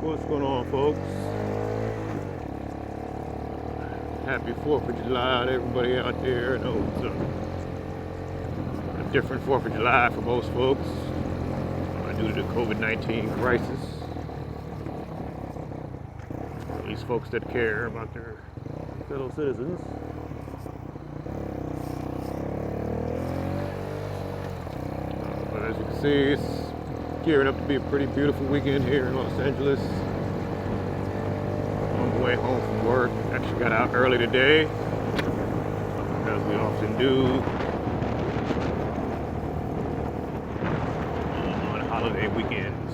What's going on, folks? Happy 4th of July to everybody out there. I know it's a different 4th of July for most folks due to the COVID-19 crisis. At least folks that care about their fellow citizens. But as you can see, it's gearing up to be a pretty beautiful weekend here in Los Angeles. On the way home from work, actually got out early today, as we often do on holiday weekends.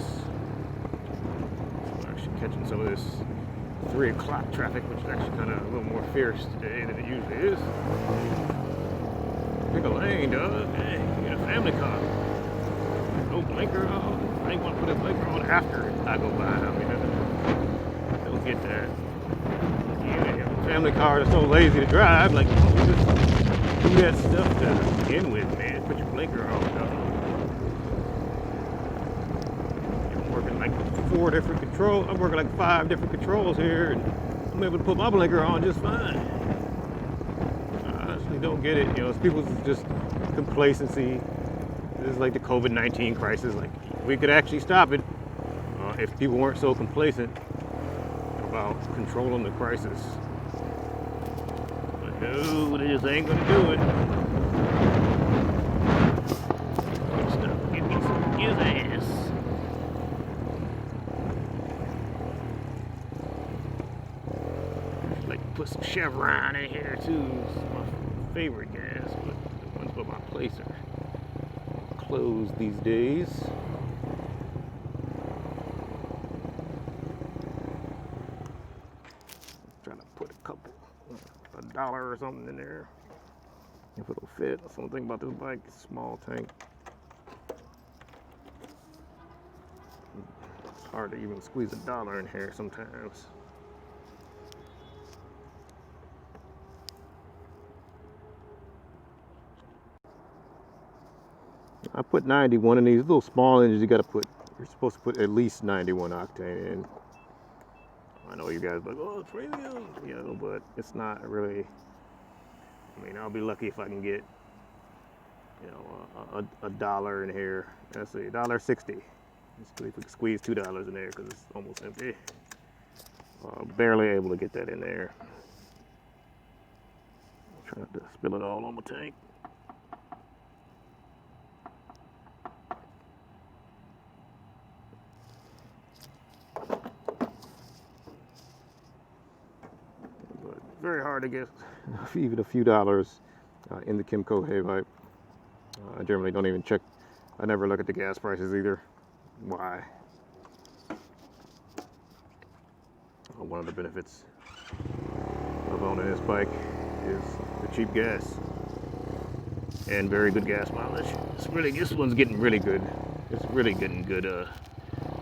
We're actually catching some of this 3 o'clock traffic, which is actually kind of a little more fierce today than it usually is. Pick a lane, dog. Hey, you get a family car. No blinker on. I ain't want to put a blinker on after I go by. I mean, don't get that. Yeah, family car that's so lazy to drive. Like, just do that stuff to begin with, man. Put your blinker on, dog. I'm working like 4 different controls. I'm working like 5 different controls here, and I'm able to put my blinker on just fine. I honestly don't get it. You know, it's people's just complacency. This is like the COVID-19 crisis. Like, we could actually stop it if people weren't so complacent about controlling the crisis. But no, they just ain't gonna do it. Stop, give me some his ass. Like to put some Chevron in here too. It's my favorite gas, but the ones by my place are closed these days. Trying to put a couple, $1 or something in there if it'll fit. That's one thing about this bike, it's small tank. It's hard to even squeeze $1 in here sometimes. I put 91 in these little small engines. You're supposed to put at least 91 octane in. I know you guys are like, oh, it's premium, you know, but it's not really. I mean, I'll be lucky if I can get, you know, $1 in here. Let's see, $1.60. Let's see if we can squeeze $2 in there because it's almost empty. Barely able to get that in there. I'm trying to spill it all on my tank. Very hard to get even a few dollars in the Kymco hay pipe. I generally don't even check. I never look at the gas prices either. Why? One of the benefits of owning this bike is the cheap gas and very good gas mileage. This one's getting really good. It's really getting good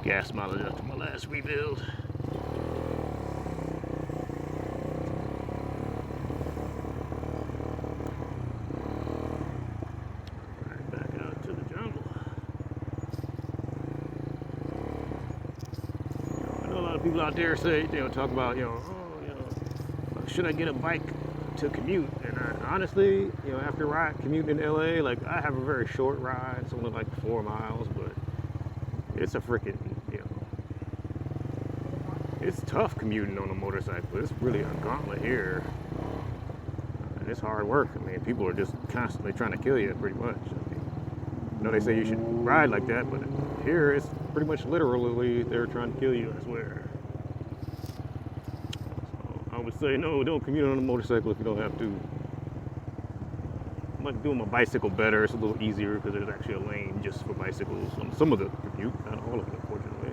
gas mileage after my last rebuild. People out there say, talk about, should I get a bike to commute? And honestly, after commuting in LA, like I have a very short ride, it's only like 4 miles, but it's a freaking, it's tough commuting on a motorcycle. It's really a gauntlet here, and it's hard work. I mean, people are just constantly trying to kill you, pretty much. I mean, they say you should ride like that, but here it's pretty much literally they're trying to kill you, I swear. I would say no, don't commute on a motorcycle if you don't have to. I like doing my bicycle better. It's a little easier because there's actually a lane just for bicycles on some of the commute, not all of it, unfortunately.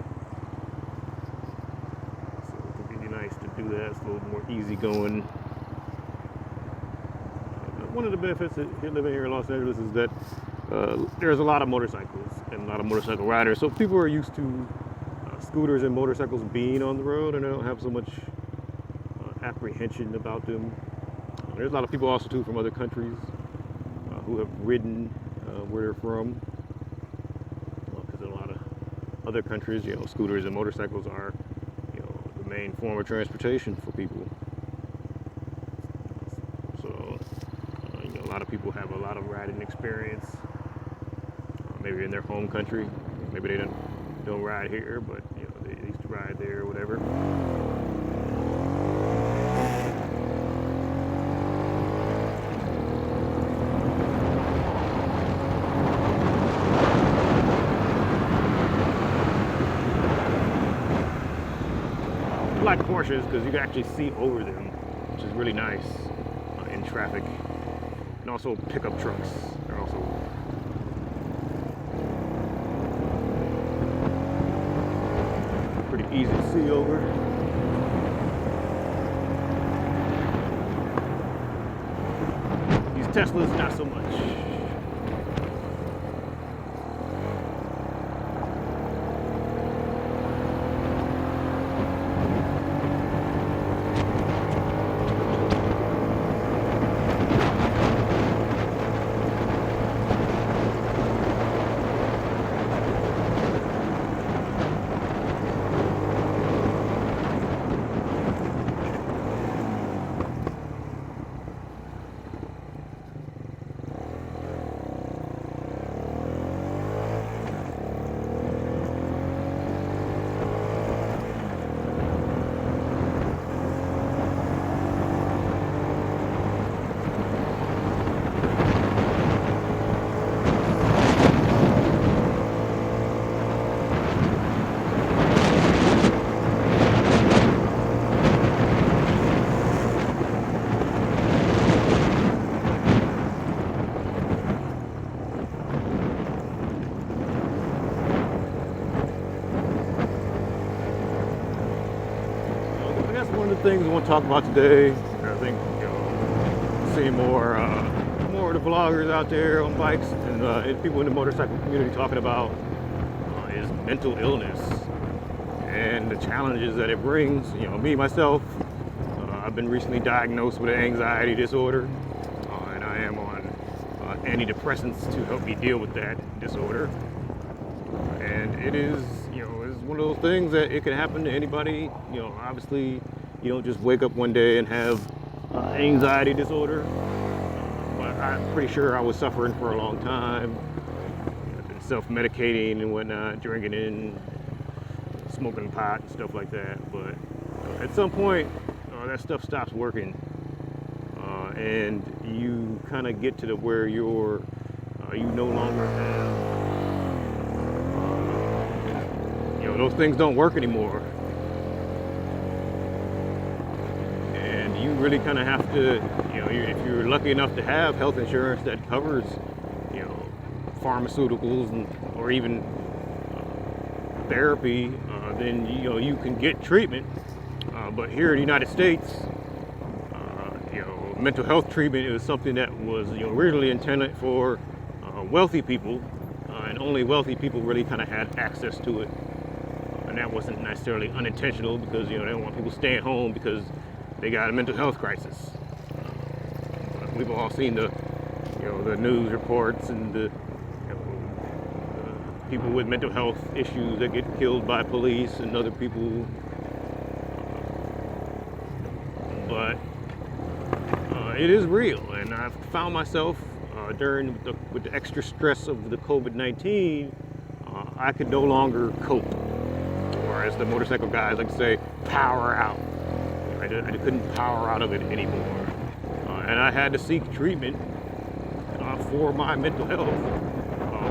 So it can be nice to do that. It's a little more easygoing. One of the benefits of living here in Los Angeles is that there's a lot of motorcycles and a lot of motorcycle riders. So people are used to scooters and motorcycles being on the road, and they don't have so much apprehension about them. There's a lot of people also too from other countries who have ridden where they're from, because in a lot of other countries, scooters and motorcycles are main form of transportation for people. So you know, a lot of people have a lot of riding experience, maybe in their home country. Maybe they don't ride here, but you know, they used to ride there or whatever. I like Porsches because you can actually see over them, which is really nice in traffic. And also pickup trucks are also pretty easy to see over. These Teslas, not so much. One of the things I want to talk about today, I think, you know, seeing more of the vloggers out there on bikes and people in the motorcycle community talking about is mental illness and the challenges that it brings. You know, me myself, I've been recently diagnosed with an anxiety disorder, and I am on antidepressants to help me deal with that disorder. And it is, you know, it's one of those things that it can happen to anybody. You know, obviously, you don't just wake up one day and have anxiety disorder. But I'm pretty sure I was suffering for a long time. I've been self-medicating and whatnot, drinking and smoking pot and stuff like that. But at some point, that stuff stops working, and you kind of get to the where you no longer have, you know, those things don't work anymore. You really kind of have to, you know, if you're lucky enough to have health insurance that covers, you know, pharmaceuticals or even therapy, then you know you can get treatment. But here in the United States, you know, mental health treatment is something that was, you know, originally intended for wealthy people, and only wealthy people really kind of had access to it. And that wasn't necessarily unintentional, because you know they don't want people staying home because they got a mental health crisis. But we've all seen the, you know, the news reports and the, you know, people with mental health issues that get killed by police and other people. But it is real, and I've found myself with the extra stress of the COVID-19, I could no longer cope, or as the motorcycle guys like to say, power out. I couldn't power out of it anymore, and I had to seek treatment for my mental health,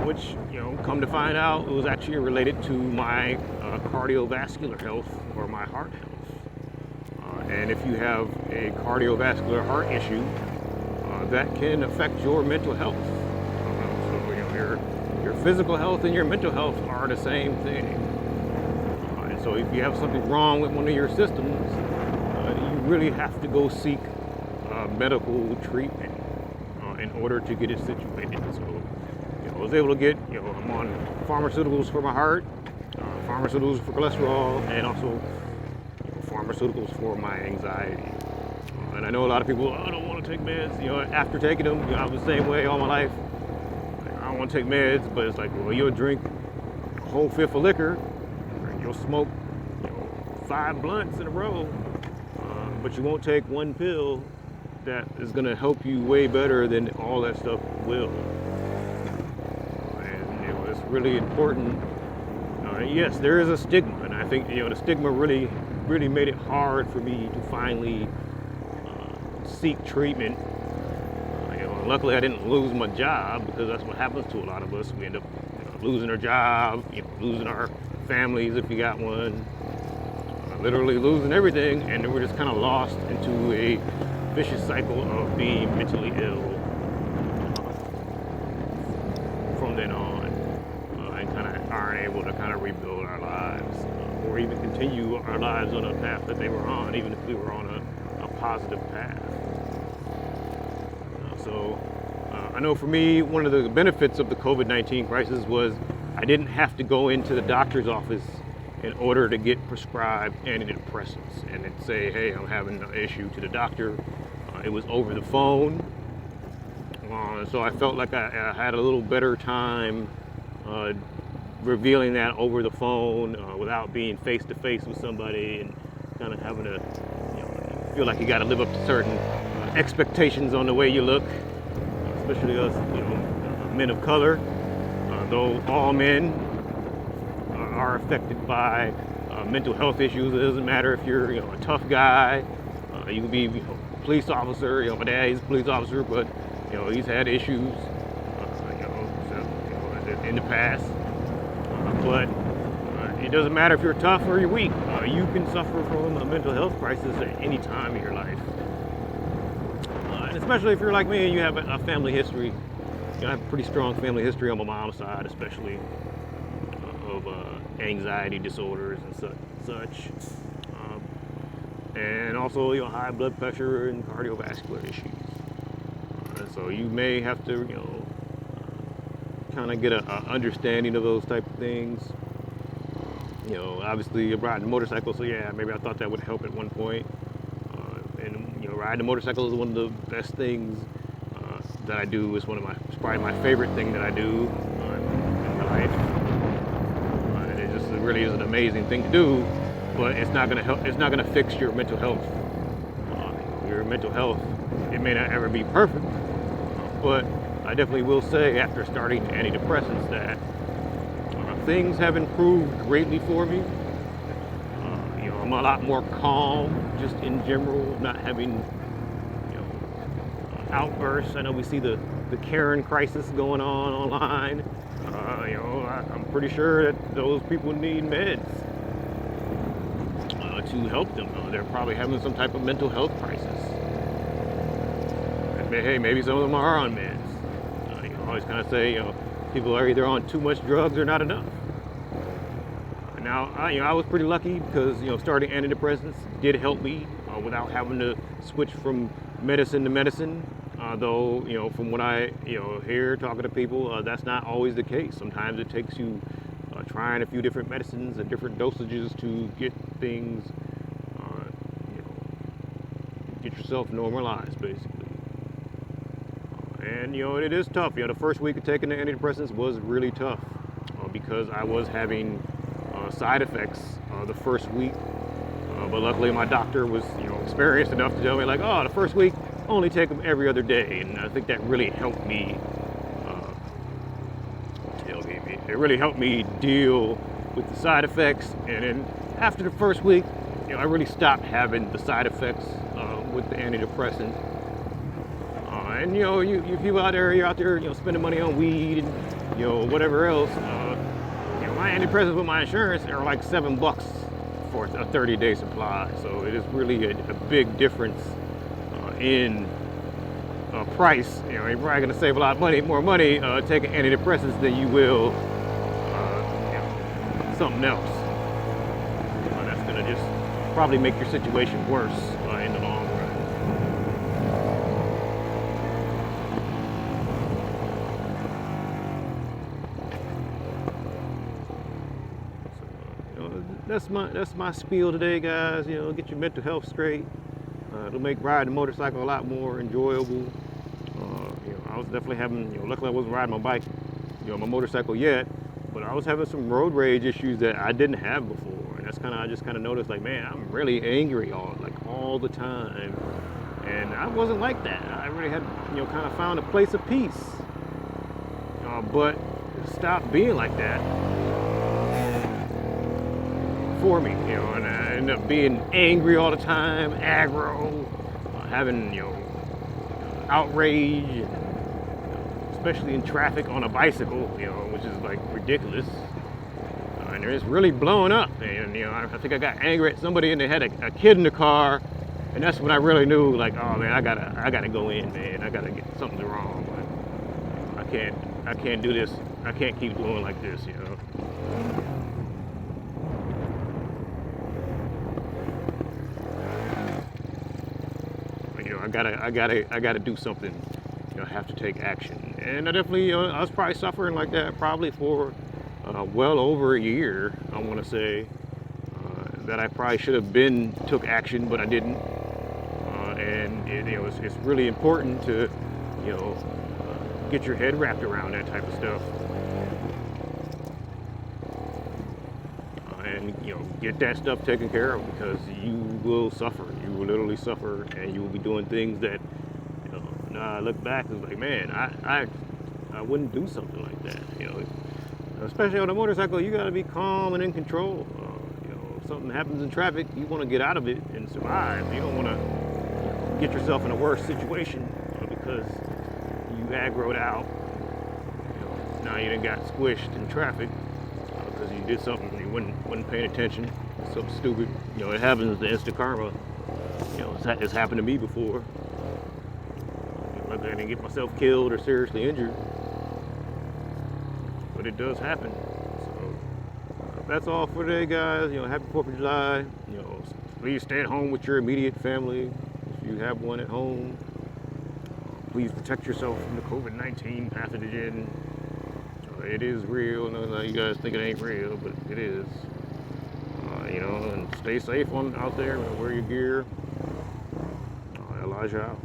which, you know, come to find out, it was actually related to my cardiovascular health, or my heart health. And if you have a cardiovascular heart issue, that can affect your mental health. So you know, your physical health and your mental health are the same thing. And so if you have something wrong with one of your systems, you really have to go seek medical treatment in order to get it situated. So, you know, I was able to get, you know, I'm on pharmaceuticals for my heart, pharmaceuticals for cholesterol, and also, you know, pharmaceuticals for my anxiety. And I know a lot of people, I don't want to take meds. You know, after taking them, you know, I was the same way all my life. Like, I don't want to take meds, but it's like, well, you'll drink a whole fifth of liquor, or you'll smoke, you know, 5 blunts in a row, but you won't take one pill that is going to help you way better than all that stuff will. And it's really important. Yes, there is a stigma, and I think the stigma really made it hard for me to finally seek treatment. Luckily I didn't lose my job, because that's what happens to a lot of us. We end up losing our job, losing our families if you got one, literally losing everything, and then we're just kind of lost into a vicious cycle of being mentally ill from then on, and kind of aren't able to kind of rebuild our lives, or even continue our lives on a path that they were on, even if we were on a positive path. So I know for me, one of the benefits of the COVID-19 crisis was I didn't have to go into the doctor's office in order to get prescribed antidepressants and then say, hey, I'm having an issue to the doctor. It was over the phone. So I felt like I had a little better time revealing that over the phone without being face to face with somebody and kind of having to feel like you got to live up to certain expectations on the way you look, especially us, men of color. Though all men are affected by mental health issues. It doesn't matter if you're a tough guy. You can be a police officer. My dad, he's a police officer, but he's had issues in the past. But it doesn't matter if you're tough or you're weak. You can suffer from a mental health crisis at any time in your life. And especially if you're like me and you have a family history. I have a pretty strong family history on my mom's side, especially of anxiety disorders and such. And also, high blood pressure and cardiovascular issues. So you may have to, kind of get an understanding of those type of things. Obviously you're riding a motorcycle, so yeah, maybe I thought that would help at one point. And riding a motorcycle is one of the best things that I do. It's probably my favorite thing that I do in my life. And it just really is an amazing thing to do, but it's not gonna help. It's not gonna fix your mental health. Your mental health, it may not ever be perfect, but I definitely will say after starting antidepressants that things have improved greatly for me. I'm a lot more calm just in general, not having outbursts. I know we see the Karen crisis going on online. I'm pretty sure that those people need meds to help them. They're probably having some type of mental health crisis. Hey, maybe some of them are on meds. I always kind of say, people are either on too much drugs or not enough. Now, I was pretty lucky because, starting antidepressants did help me without having to switch from medicine to medicine. Though, from what I, hear talking to people, that's not always the case. Sometimes it takes you trying a few different medicines at different dosages to get things, get yourself normalized, basically. And, it is tough. The first week of taking the antidepressants was really tough because I was having side effects the first week. But luckily my doctor was, experienced enough to tell me, like, the first week, only take them every other day. And I think that really helped me, it really helped me deal with the side effects. And then after the first week, I really stopped having the side effects with the antidepressant. And you people out there, you're out there, spending money on weed and whatever else. My antidepressants with my insurance are like $7 for a 30-day supply. So it is really a big difference in price. You're probably going to save a lot of money, more money taking antidepressants than you will something else. That's going to just probably make your situation worse in the long run. That's my spiel today, guys. Get your mental health straight. It'll make riding a motorcycle a lot more enjoyable. I was definitely having, luckily I wasn't riding my bike, my motorcycle yet, but I was having some road rage issues that I didn't have before. And that's I just kind of noticed, like, man, I'm really angry all the time. And I wasn't like that. I really had, kind of found a place of peace. But stopped being like that for me, and I ended up being angry all the time, aggro, having, outrage, especially in traffic on a bicycle, which is like ridiculous. And it's really blowing up. And, I think I got angry at somebody and they had a kid in the car. And that's when I really knew, like, oh man, I gotta go in, man. I gotta get something wrong. I can't do this. I can't keep doing like this, I gotta do something. I have to take action. And I definitely, I was probably suffering like that probably for well over a year. I want to say that I probably should have took action, but I didn't. And it's really important to, get your head wrapped around that type of stuff. And get that stuff taken care of, because you will suffer. You will literally suffer, and you will be doing things that, now I look back, it's like, man, I wouldn't do something like that. Especially on a motorcycle, you got to be calm and in control. If something happens in traffic, you want to get out of it and survive. You don't want to get yourself in a worse situation because you aggroed out. Now you done got squished in traffic because you did something you wasn't paying attention. Something stupid. It happens. The instant karma. It's happened to me before. Luckily, I didn't get myself killed or seriously injured, but it does happen. So that's all for today, guys. Happy 4th of July. Please stay at home with your immediate family if you have one at home. Please protect yourself from the COVID-19 pathogen. It is real. No, you guys think it ain't real, but it is. And stay safe out there. Wear your gear. Elijah out.